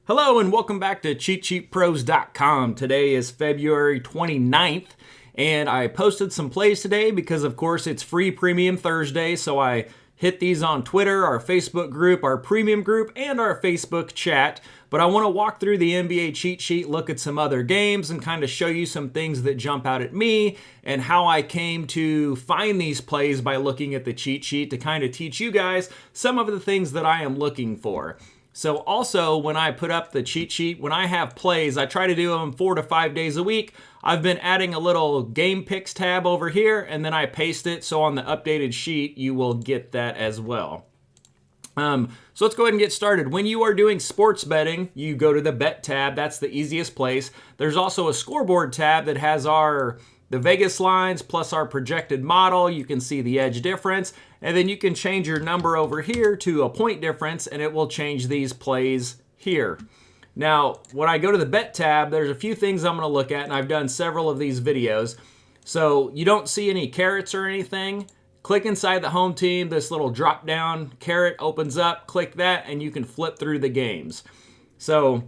Hello and welcome back to CheatSheetPros.com. Today is February 29th and I posted some plays today because of course it's free premium Thursday, so I hit these on Twitter, our Facebook group, our premium group, and our Facebook chat. But I want to walk through the NBA cheat sheet, look at some other games, and kind of show you some things that jump out at me and how I came to find these plays by looking at the cheat sheet to kind of teach you guys some of the things that I am looking for. So also, when I put up the cheat sheet, when I have plays, I try to do them 4 to 5 days a week. I've been adding a little game picks tab over here, and then I paste it, so on the updated sheet, you will get that as well. So let's go ahead and get started. When you are doing sports betting, you go to the bet tab. That's the easiest place. There's also a scoreboard tab that has the Vegas lines plus our projected model. You can see the edge difference, and then you can change your number over here to a point difference, and it will change these plays here. Now, when I go to the bet tab, there's a few things I'm going to look at, and I've done several of these videos. So you don't see any carrots or anything. Click inside the home team. This little drop down carrot opens up. Click that, and you can flip through the games. So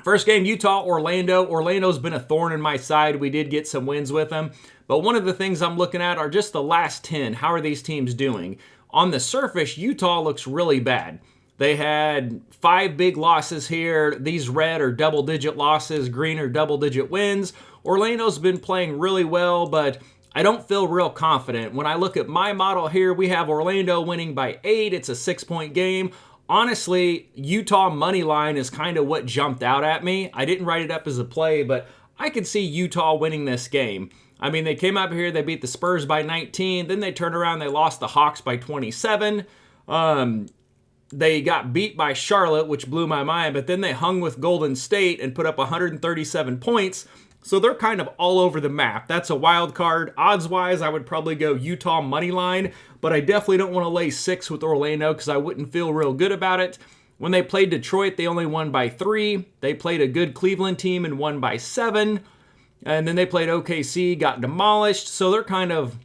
first game, Utah, Orlando. Orlando's been a thorn in my side. We did get some wins with them. But one of the things I'm looking at are just the last 10. How are these teams doing? On the surface, Utah looks really bad. They had 5 big losses here. These red are double-digit losses. Green are double-digit wins. Orlando's been playing really well, but I don't feel real confident. When I look at my model here, we have Orlando winning by 8. It's a 6-point game. Honestly, Utah money line is kind of what jumped out at me. I didn't write it up as a play, but I could see Utah winning this game. I mean, they came up here, they beat the Spurs by 19, then they turned around, they lost the Hawks by 27. They got beat by Charlotte, which blew my mind, but then they hung with Golden State and put up 137 points. So they're kind of all over the map. That's a wild card. Odds-wise, I would probably go Utah money line, but I definitely don't want to lay 6 with Orlando because I wouldn't feel real good about it. When they played Detroit, they only won by 3. They played a good Cleveland team and won by 7. And then they played OKC, got demolished. So they're kind of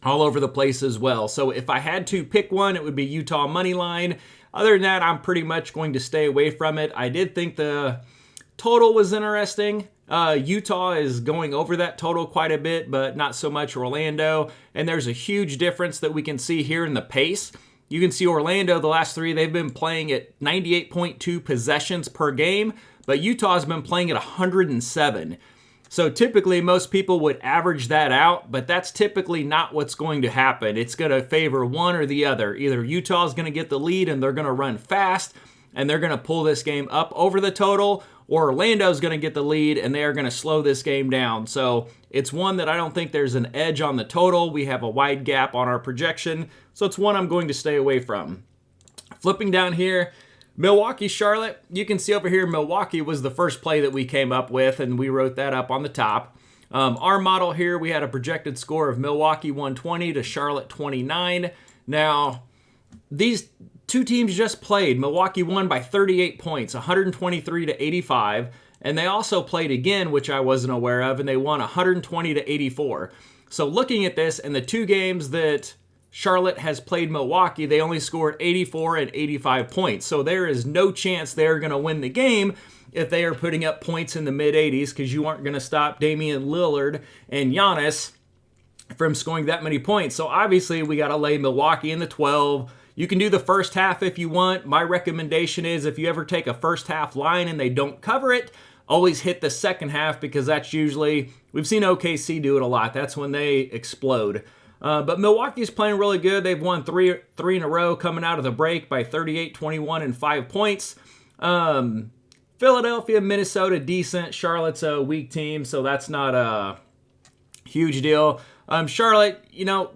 all over the place as well. So if I had to pick one, it would be Utah money line. Other than that, I'm pretty much going to stay away from it. I did think the total was interesting. Utah is going over that total quite a bit, but not so much Orlando. And there's a huge difference that we can see here in the pace. You can see Orlando, the last 3, they've been playing at 98.2 possessions per game, but Utah's been playing at 107. So typically most people would average that out, but that's typically not what's going to happen. It's going to favor one or the other. Either Utah's going to get the lead and they're going to run fast and they're going to pull this game up over the total, or Orlando's going to get the lead and they are going to slow this game down. So it's one that I don't think there's an edge on the total. We have a wide gap on our projection, so it's one I'm going to stay away from. Flipping down here, Milwaukee, Charlotte. You can see over here, Milwaukee was the first play that we came up with, and we wrote that up on the top. Our model here, we had a projected score of Milwaukee 120 to Charlotte 29. Now, these two teams just played. Milwaukee won by 38 points, 123 to 85. And they also played again, which I wasn't aware of, and they won 120 to 84. So looking at this, in the 2 games that Charlotte has played Milwaukee, they only scored 84 and 85 points. So there is no chance they're going to win the game if they are putting up points in the mid-80s, because you aren't going to stop Damian Lillard and Giannis from scoring that many points. So obviously we got to lay Milwaukee in the 12. You can do the first half if you want. My recommendation is if you ever take a first half line and they don't cover it, always hit the second half, because that's usually, we've seen OKC do it a lot. That's when they explode. But Milwaukee's playing really good. They've won three in a row coming out of the break by 38, 21, and 5 points. Philadelphia, Minnesota, decent. Charlotte's a weak team, so that's not a huge deal. Charlotte,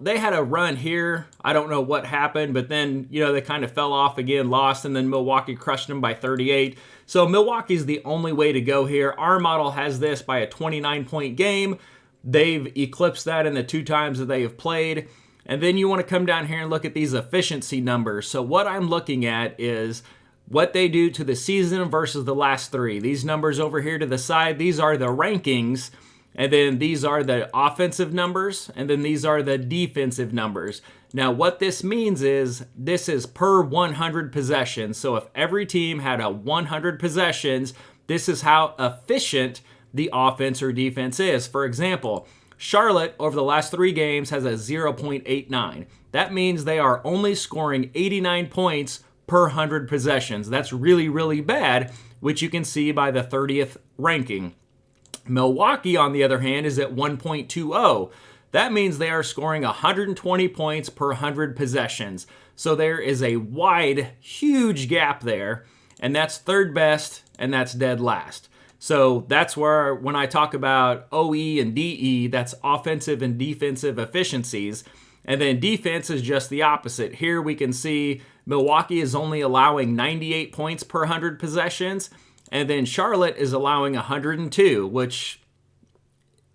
they had a run here. I don't know what happened, but then, they kind of fell off again, lost, and then Milwaukee crushed them by 38. So Milwaukee's the only way to go here. Our model has this by a 29-point game. They've eclipsed that in the 2 times that they have played. And then you want to come down here and look at these efficiency numbers. So what I'm looking at is what they do to the season versus the last 3. These numbers over here to the side, these are the rankings. And then these are the offensive numbers. And then these are the defensive numbers. Now, what this means is this is per 100 possessions. So if every team had a 100 possessions, this is how efficient the offense or defense is. For example, Charlotte over the last 3 games has a 0.89. That means they are only scoring 89 points per 100 possessions. That's really, really bad, which you can see by the 30th ranking. Milwaukee, on the other hand, is at 1.20. That means they are scoring 120 points per 100 possessions. So there is a wide, huge gap there, and that's third best, and that's dead last. So that's where, when I talk about OE and DE, that's offensive and defensive efficiencies. And then defense is just the opposite. Here we can see Milwaukee is only allowing 98 points per 100 possessions, and then Charlotte is allowing 102, which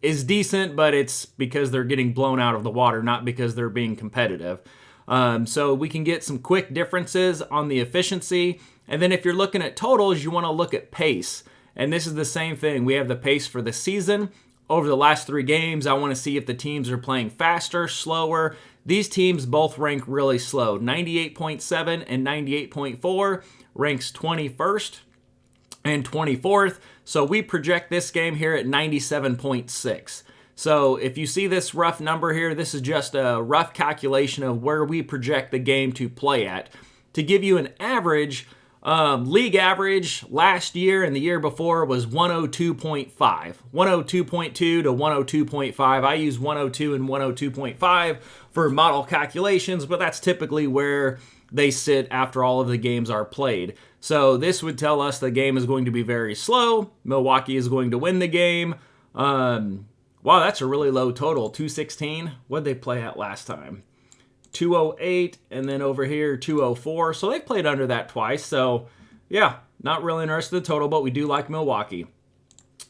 is decent, but it's because they're getting blown out of the water, not because they're being competitive. So we can get some quick differences on the efficiency. And then if you're looking at totals, you want to look at pace. And this is the same thing. We have the pace for the season. Over the last 3 games, I want to see if the teams are playing faster, slower. These teams both rank really slow. 98.7 and 98.4 ranks 21st and 24th. So we project this game here at 97.6. So if you see this rough number here, this is just a rough calculation of where we project the game to play at. To give you an average, league average last year and the year before was 102.5. 102.2 to 102.5. I use 102 and 102.5 for model calculations, but that's typically where they sit after all of the games are played. So this would tell us the game is going to be very slow. Milwaukee is going to win the game. Wow, that's a really low total, 216. What did they play at last time? 208, and then over here 204. So they've played under that twice. So yeah, not really interested in the total, but we do like Milwaukee.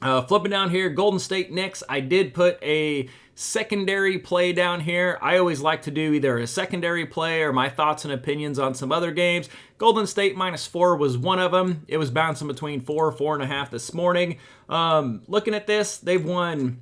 Flipping down here, Golden State Knicks. I did put a secondary play down here. I always like to do either a secondary play or my thoughts and opinions on some other games. Golden State -4 was one of them. It was bouncing between 4, 4.5 this morning. Looking at this, they've won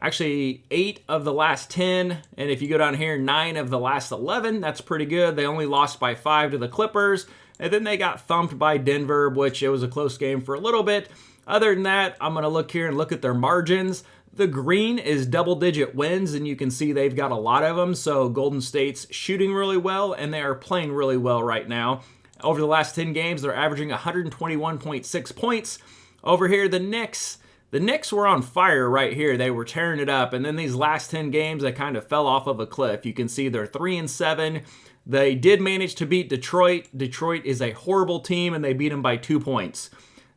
actually 8 of the last 10. And if you go down here, 9 of the last 11. That's pretty good. They only lost by 5 to the Clippers. And then they got thumped by Denver, which it was a close game for a little bit. Other than that, I'm going to look here and look at their margins. The green is double-digit wins, and you can see they've got a lot of them. So Golden State's shooting really well, and they are playing really well right now. Over the last 10 games, they're averaging 121.6 points. Over here, the Knicks were on fire right here. They were tearing it up, and then these last 10 games, they kind of fell off of a cliff. You can see they're 3-7. They did manage to beat Detroit. Detroit is a horrible team, and they beat them by 2 points.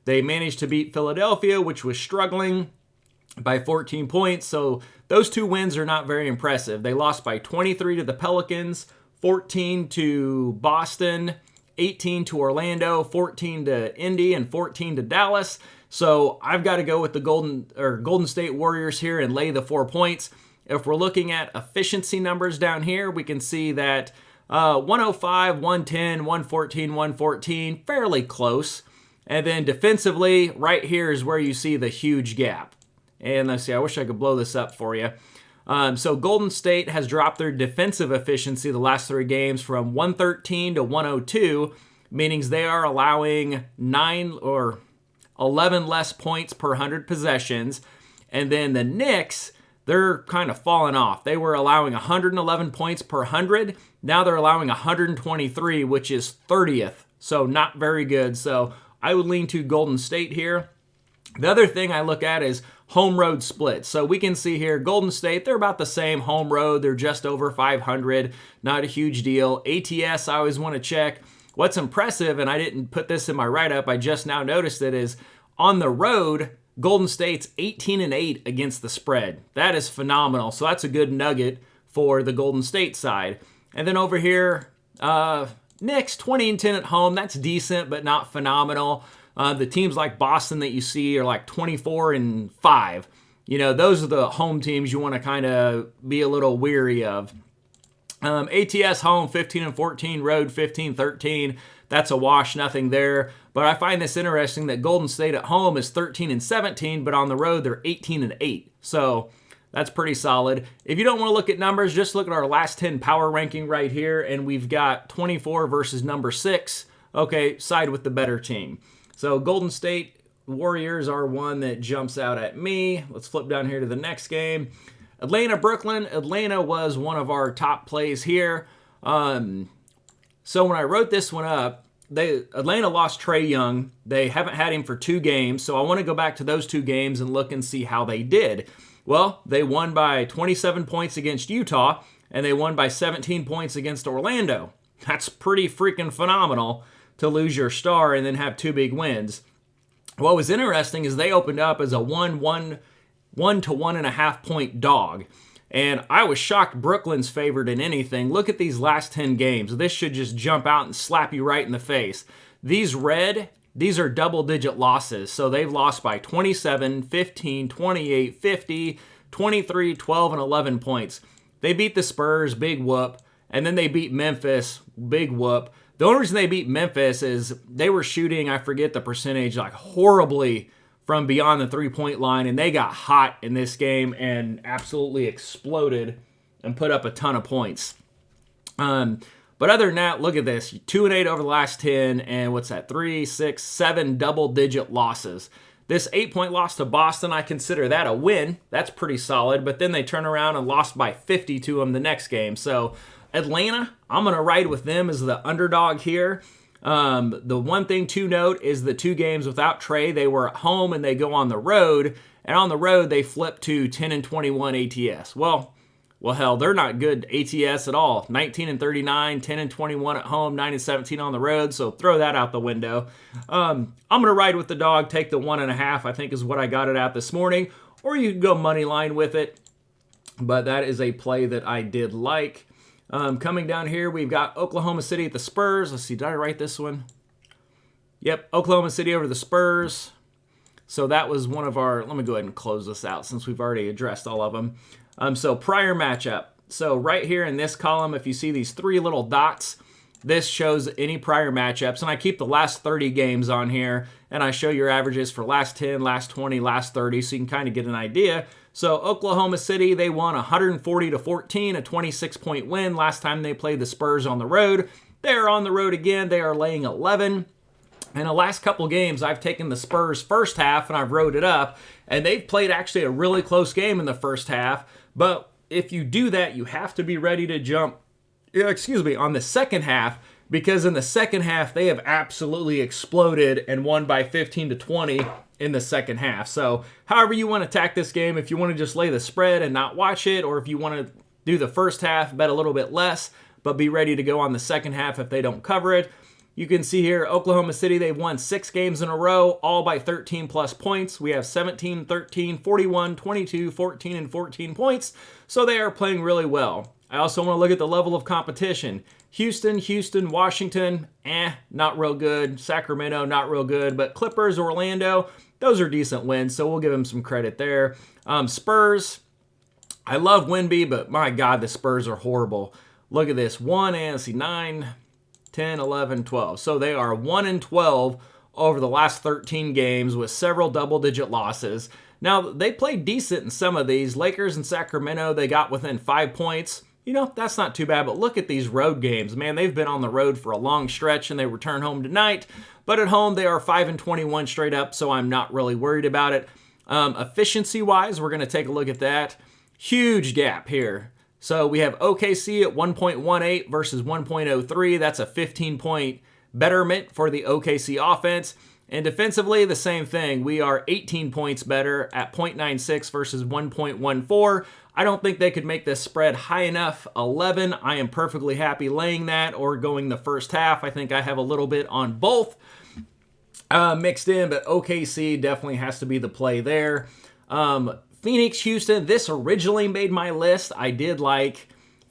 They managed to beat Philadelphia, which was struggling, by 14 points. So those 2 wins are not very impressive. They lost by 23 to the Pelicans, 14 to Boston, 18 to Orlando, 14 to Indy, and 14 to Dallas. So I've got to go with the Golden State Warriors here and lay the 4 points. If we're looking at efficiency numbers down here, we can see that 105, 110, 114, 114, fairly close. And then defensively, right here is where you see the huge gap. And let's see, I wish I could blow this up for you. So Golden State has dropped their defensive efficiency the last 3 games from 113 to 102, meaning they are allowing 9 or 11 less points per 100 possessions. And then the Knicks, they're kind of falling off. They were allowing 111 points per 100. Now they're allowing 123, which is 30th. So not very good. So I would lean to Golden State here. The other thing I look at is home road splits. So we can see here, Golden State, they're about the same home road. They're just over 500. Not a huge deal. ATS, I always want to check. What's impressive, and I didn't put this in my write-up, I just now noticed it, is on the road, Golden State's 18-8 against the spread. That is phenomenal. So that's a good nugget for the Golden State side. And then over here, Knicks, 20-10 at home. That's decent, but not phenomenal. The teams like Boston that you see are like 24-5. You know, those are the home teams you want to kind of be a little weary of. ATS home 15-14, road 15-13. That's a wash, nothing there. But I find this interesting that Golden State at home is 13-17, but on the road they're 18-8. So That's pretty solid. If you don't want to look at numbers, just look at our last 10 power ranking right here, and we've got 24 versus number 6. Okay, side with the better team. So Golden State Warriors are one that jumps out at me. Let's flip down here to the next game. Atlanta, Brooklyn. Atlanta was one of our top plays here. So when I wrote this one up, Atlanta lost Trae Young. They haven't had him for 2 games, so I want to go back to those 2 games and look and see how they did. Well, they won by 27 points against Utah, and they won by 17 points against Orlando. That's pretty freaking phenomenal to lose your star and then have 2 big wins. What was interesting is they opened up as a 1 to 1.5 point dog. And I was shocked Brooklyn's favored in anything. Look at these last 10 games. This should just jump out and slap you right in the face. These are double-digit losses. So they've lost by 27, 15, 28, 50, 23, 12, and 11 points. They beat the Spurs, big whoop. And then they beat Memphis, big whoop. The only reason they beat Memphis is they were shooting, I forget the percentage, like horribly from beyond the three-point line, and they got hot in this game and absolutely exploded and put up a ton of points. But other than that, look at this. 2-8 over the last 10, and what's that? 3, 6, 7 double-digit losses. This 8-point loss to Boston, I consider that a win. That's pretty solid, but then they turn around and lost by 50 to them the next game. So Atlanta, I'm going to ride with them as the underdog here. The one thing to note is the 2 games without Trae, they were at home and they go on the road, and on the road they flip to 10-21 ATS. Well, hell, they're not good ATS at all. 19-39, 10-21 at home, 9-17 on the road, so throw that out the window. I'm going to ride with the dog, take the 1.5, I think is what I got it at this morning, or you can go money line with it, but that is a play that I did like. Coming down here, we've got Oklahoma City at the Spurs. Let's see, did I write this one? Yep, Oklahoma City over the Spurs. So that was one of our, let me go ahead and close this out since we've already addressed all of them. So prior matchup. So right here in this column, if you see these 3 little dots, this shows any prior matchups. And I keep the last 30 games on here, and I show your averages for last 10, last 20, last 30, so you can kind of get an idea. So Oklahoma City, they won 140-14, a 26-point win last time they played the Spurs on the road. They're on the road again. They are laying 11. In the last couple games, I've taken the Spurs first half and I've wrote it up, and they've played actually a really close game in the first half. But if you do that, you have to be ready to jump, on the second half, because in the second half, they have absolutely exploded and won by 15-20 in the second half. So however you want to attack this game, if you want to just lay the spread and not watch it, or if you want to do the first half, bet a little bit less, but be ready to go on the second half if they don't cover it. You can see here, Oklahoma City, they've won 6 games in a row, all by 13 plus points. We have 17, 13, 41, 22, 14, and 14 points. So they are playing really well. I also want to look at the level of competition. Houston, Washington, not real good. Sacramento, not real good. But Clippers, Orlando, those are decent wins, so we'll give them some credit there. Spurs, I love Wemby, but my God, the Spurs are horrible. Look at this, 9, 10, 11, 12. So they are 1-12 over the last 13 games with several double-digit losses. Now, they played decent in some of these. Lakers and Sacramento, they got within 5 points. That's not too bad, but look at these road games. Man, they've been on the road for a long stretch, and they return home tonight. But at home, they are 5-21 straight up, so I'm not really worried about it. Efficiency-wise, we're going to take a look at that. Huge gap here. So we have OKC at 1.18 versus 1.03. That's a 15-point betterment for the OKC offense. And defensively, the same thing. We are 18 points better at 0.96 versus 1.14. I don't think they could make this spread high enough. 11, I am perfectly happy laying that or going the first half. I think I have a little bit on both mixed in, but OKC definitely has to be the play there. Phoenix, Houston, this originally made my list. I did like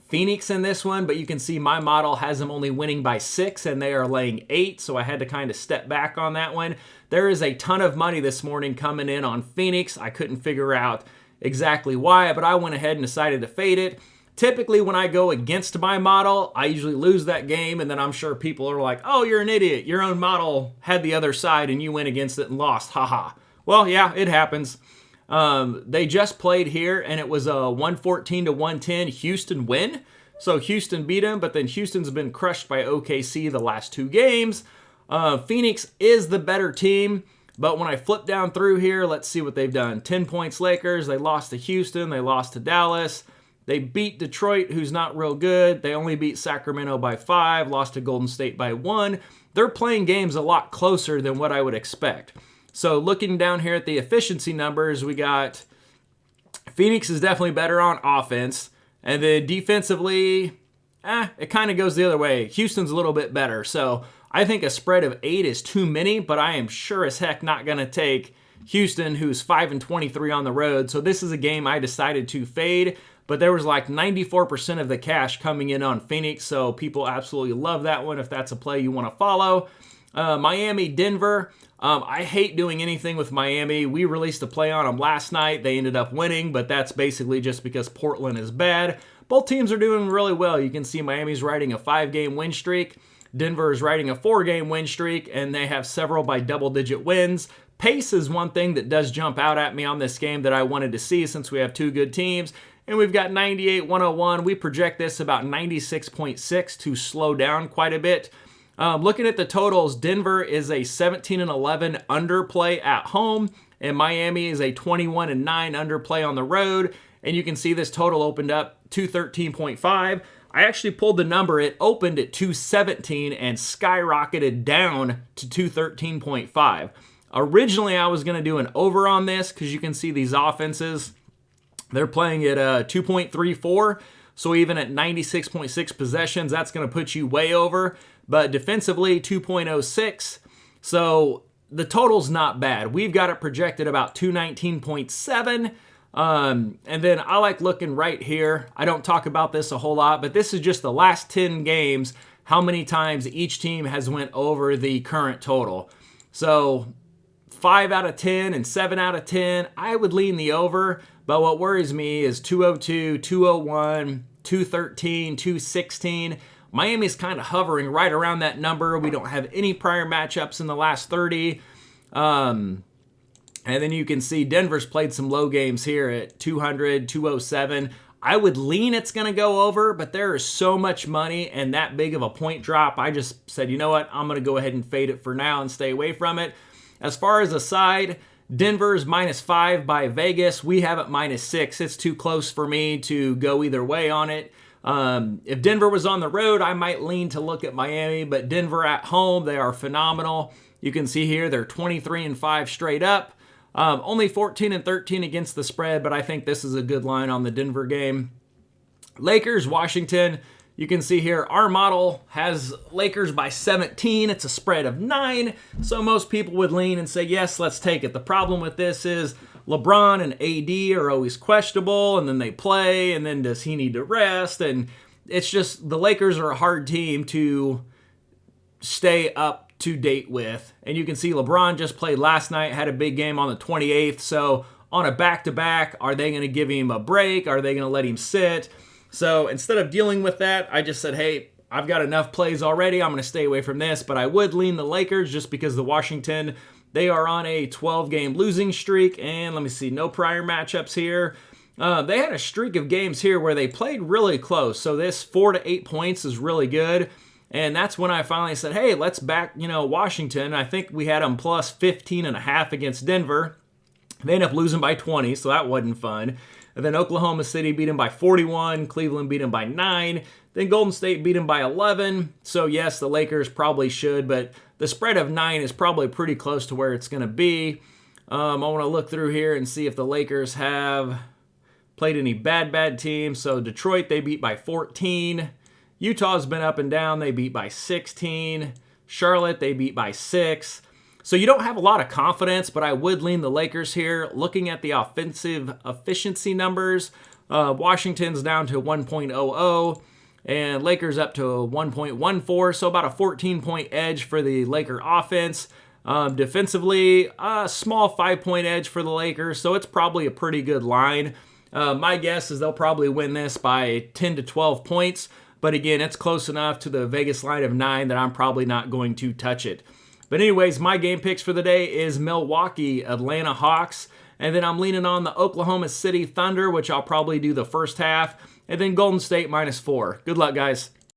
Phoenix in this one, but you can see my model has them only winning by 6, and they are laying 8, so I had to kind of step back on that one. There is a ton of money this morning coming in on Phoenix. I couldn't figure out exactly why, but I went ahead and decided to fade it. Typically, when I go against my model, I usually lose that game, and then I'm sure people are like, oh, you're an idiot. Your own model had the other side, and you went against it and lost. Haha. Well, yeah, it happens. They just played here, and it was a 114-110 Houston win. So Houston beat them, but then Houston's been crushed by OKC the last 2 games. Phoenix is the better team, but when I flip down through here, let's see what they've done. 10 points Lakers. They lost to Houston. They lost to Dallas. They beat Detroit, who's not real good. They only beat Sacramento by 5, lost to Golden State by 1. They're playing games a lot closer than what I would expect. So looking down here at the efficiency numbers, we got Phoenix is definitely better on offense. And then defensively, it kind of goes the other way. Houston's a little bit better. So I think a spread of 8 is too many, but I am sure as heck not going to take Houston, who's 5-23 on the road. So this is a game I decided to fade, but there was like 94% of the cash coming in on Phoenix. So people absolutely love that one if that's a play you want to follow. Miami, Denver. I hate doing anything with Miami. We released a play on them last night. They ended up winning, but that's basically just because Portland is bad. Both teams are doing really well. You can see Miami's riding a 5-game win streak. Denver is riding a 4-game win streak, and they have several by double-digit wins. Pace is one thing that does jump out at me on this game that I wanted to see since we have 2 good teams. And we've got 98-101. We project this about 96.6 to slow down quite a bit. Looking at the totals, Denver is a 17-11 underplay at home, and Miami is a 21-9 underplay on the road. And you can see this total opened up 213.5. I actually pulled the number. It opened at 217 and skyrocketed down to 213.5. Originally, I was going to do an over on this because you can see these offenses. They're playing at 2.34. So even at 96.6 possessions, that's going to put you way over. But defensively, 2.06. So the total's not bad. We've got it projected about 219.7. And then I like looking right here. I don't talk about this a whole lot, but this is just the last 10 games, how many times each team has went over the current total. So 5 out of 10 and 7 out of 10, I would lean the over. But what worries me is 202, 201, 213, 216. Miami's kind of hovering right around that number. We don't have any prior matchups in the last 30. And then you can see Denver's played some low games here at 200, 207. I would lean it's going to go over, but there is so much money and that big of a point drop. I just said, you know what? I'm going to go ahead and fade it for now and stay away from it. As far as a side, Denver's -5 by Vegas. We have it -6. It's too close for me to go either way on it. If Denver was on the road, I might lean to look at Miami, but Denver at home, they are phenomenal. You can see here they're 23-5 straight up. Only 14-13 against the spread, but I think this is a good line on the Denver game. Lakers, Washington. You can see here our model has Lakers by 17. It's a spread of 9. So most people would lean and say, yes, let's take it. The problem with this is LeBron and AD are always questionable, and then they play, and then does he need to rest? And it's just the Lakers are a hard team to stay up to date with. And you can see LeBron just played last night, had a big game on the 28th. So on a back-to-back, are they going to give him a break? Are they going to let him sit? So instead of dealing with that, I just said, hey, I've got enough plays already. I'm going to stay away from this. But I would lean the Lakers just because the Washington, they are on a 12-game losing streak. And let me see, no prior matchups here. They had a streak of games here where they played really close. So this 4 to 8 points is really good. And that's when I finally said, hey, let's back, Washington. I think we had them plus 15.5 against Denver. They ended up losing by 20, so that wasn't fun. And then Oklahoma City beat them by 41. Cleveland beat them by 9. Then Golden State beat them by 11. So yes, the Lakers probably should, but the spread of 9 is probably pretty close to where it's going to be. I want to look through here and see if the Lakers have played any bad teams. So Detroit, they beat by 14. Utah's been up and down. They beat by 16. Charlotte, they beat by 6. So you don't have a lot of confidence, but I would lean the Lakers here. Looking at the offensive efficiency numbers, Washington's down to 1.00 and Lakers up to 1.14, so about a 14-point edge for the Laker offense. Defensively, a small 5-point edge for the Lakers, so it's probably a pretty good line. My guess is they'll probably win this by 10 to 12 points, but again, it's close enough to the Vegas line of 9 that I'm probably not going to touch it. But anyways, my game picks for the day is Milwaukee, Atlanta Hawks. And then I'm leaning on the Oklahoma City Thunder, which I'll probably do the first half. And then Golden State -4. Good luck, guys.